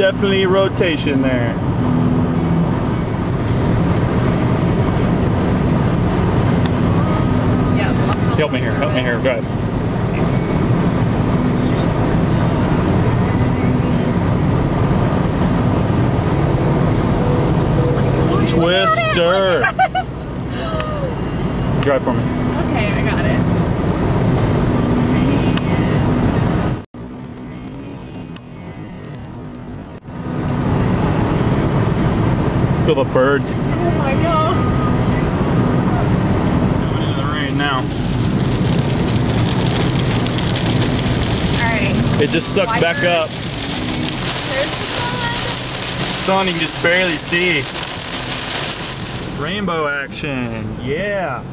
definitely rotation there. Yeah, help me here, go ahead. Twister. Drive for me. Okay, I got it. Feel the birds. Oh my god. Going into the rain now. Alright. It just sucked back up. There's the Sun you can just barely see. Rainbow action, yeah.